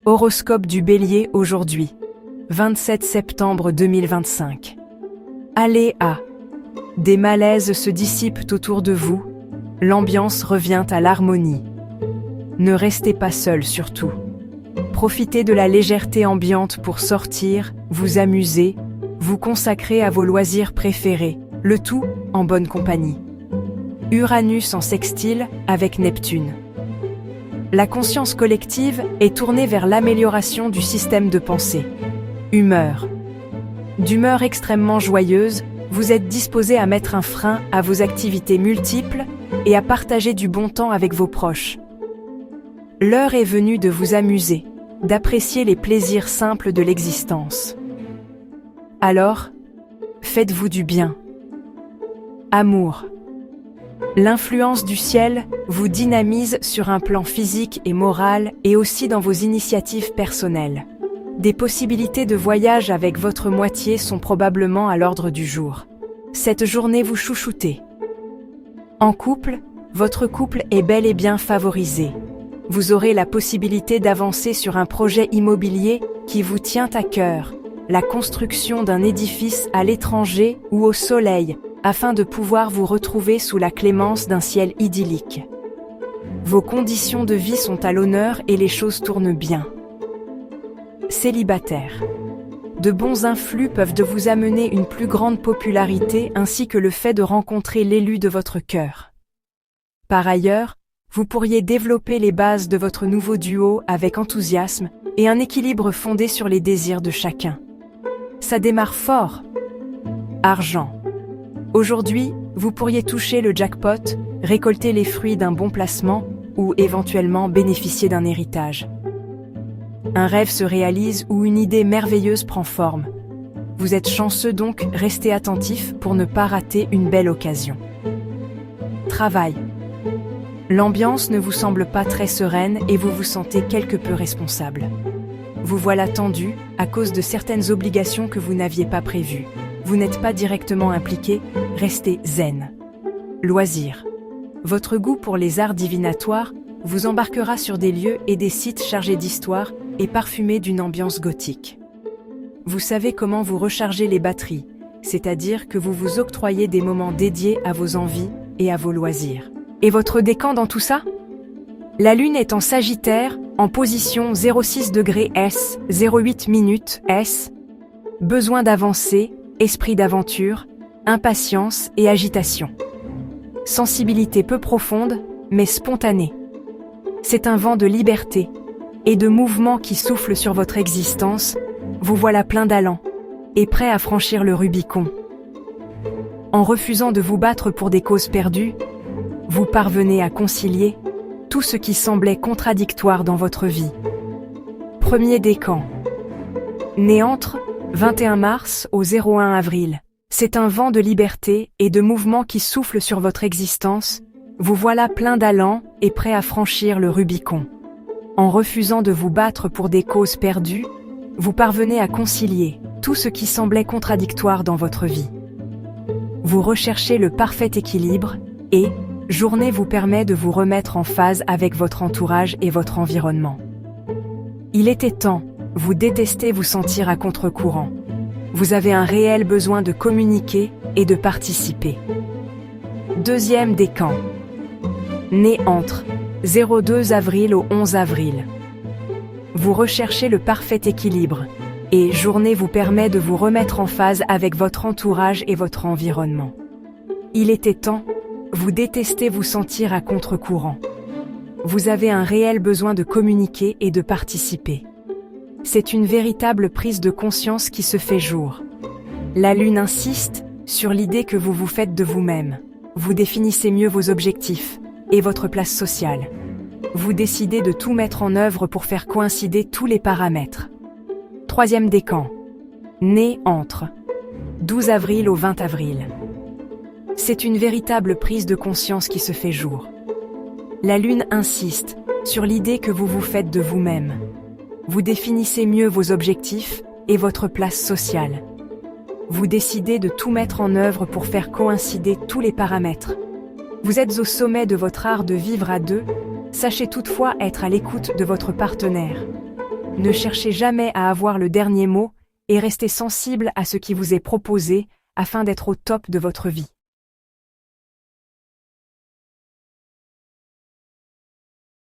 Horoscope du Bélier aujourd'hui, 27 septembre 2025. Aléa. Des malaises se dissipent autour de vous, l'ambiance revient à l'harmonie. Ne restez pas seul surtout. Profitez de la légèreté ambiante pour sortir, vous amuser, vous consacrer à vos loisirs préférés, le tout en bonne compagnie. Uranus en sextile avec Neptune. La conscience collective est tournée vers l'amélioration du système de pensée. Humeur. D'humeur extrêmement joyeuse, vous êtes disposé à mettre un frein à vos activités multiples et à partager du bon temps avec vos proches. L'heure est venue de vous amuser, d'apprécier les plaisirs simples de l'existence. Alors, faites-vous du bien. Amour. L'influence du ciel vous dynamise sur un plan physique et moral et aussi dans vos initiatives personnelles. Des possibilités de voyage avec votre moitié sont probablement à l'ordre du jour. Cette journée vous chouchoutez. En couple, votre couple est bel et bien favorisé. Vous aurez la possibilité d'avancer sur un projet immobilier qui vous tient à cœur, la construction d'un édifice à l'étranger ou au soleil, afin de pouvoir vous retrouver sous la clémence d'un ciel idyllique. Vos conditions de vie sont à l'honneur et les choses tournent bien. Célibataire. De bons influx peuvent vous amener une plus grande popularité ainsi que le fait de rencontrer l'élu de votre cœur. Par ailleurs, vous pourriez développer les bases de votre nouveau duo avec enthousiasme et un équilibre fondé sur les désirs de chacun. Ça démarre fort. Argent. Aujourd'hui, vous pourriez toucher le jackpot, récolter les fruits d'un bon placement ou éventuellement bénéficier d'un héritage. Un rêve se réalise ou une idée merveilleuse prend forme. Vous êtes chanceux donc, restez attentif pour ne pas rater une belle occasion. Travail. L'ambiance ne vous semble pas très sereine et vous vous sentez quelque peu responsable. Vous voilà tendu à cause de certaines obligations que vous n'aviez pas prévues. Vous n'êtes pas directement impliqué, restez zen. Loisirs. Votre goût pour les arts divinatoires vous embarquera sur des lieux et des sites chargés d'histoire et parfumés d'une ambiance gothique. Vous savez comment vous recharger les batteries, c'est-à-dire que vous vous octroyez des moments dédiés à vos envies et à vos loisirs. Et votre décan dans tout ça? La Lune est en Sagittaire, en position 06 degrés S, 08 minutes S. Besoin d'avancer, esprit d'aventure, impatience et agitation. Sensibilité peu profonde, mais spontanée. C'est un vent de liberté et de mouvement qui souffle sur votre existence. Vous voilà plein d'allant et prêt à franchir le Rubicon. En refusant de vous battre pour des causes perdues, vous parvenez à concilier tout ce qui semblait contradictoire dans votre vie. Premier décan. Né entre 21 mars au 01 avril. C'est un vent de liberté et de mouvement qui souffle sur votre existence. Vous voilà plein d'allant et prêt à franchir le Rubicon. En refusant de vous battre pour des causes perdues, vous parvenez à concilier tout ce qui semblait contradictoire dans votre vie. Vous recherchez le parfait équilibre et, journée vous permet de vous remettre en phase avec votre entourage et votre environnement. Il était temps, vous détestez vous sentir à contre-courant. Vous avez un réel besoin de communiquer et de participer. Deuxième décan. Né entre 02 avril au 11 avril. Vous recherchez le parfait équilibre et journée vous permet de vous remettre en phase avec votre entourage et votre environnement. Il était temps, vous détestez vous sentir à contre-courant. Vous avez un réel besoin de communiquer et de participer. C'est une véritable prise de conscience qui se fait jour. La Lune insiste sur l'idée que vous vous faites de vous-même. Vous définissez mieux vos objectifs et votre place sociale. Vous décidez de tout mettre en œuvre pour faire coïncider tous les paramètres. Troisième décan. Né entre 12 avril au 20 avril. C'est une véritable prise de conscience qui se fait jour. La Lune insiste sur l'idée que vous vous faites de vous-même. Vous définissez mieux vos objectifs et votre place sociale. Vous décidez de tout mettre en œuvre pour faire coïncider tous les paramètres. Vous êtes au sommet de votre art de vivre à deux, sachez toutefois être à l'écoute de votre partenaire. Ne cherchez jamais à avoir le dernier mot et restez sensible à ce qui vous est proposé afin d'être au top de votre vie.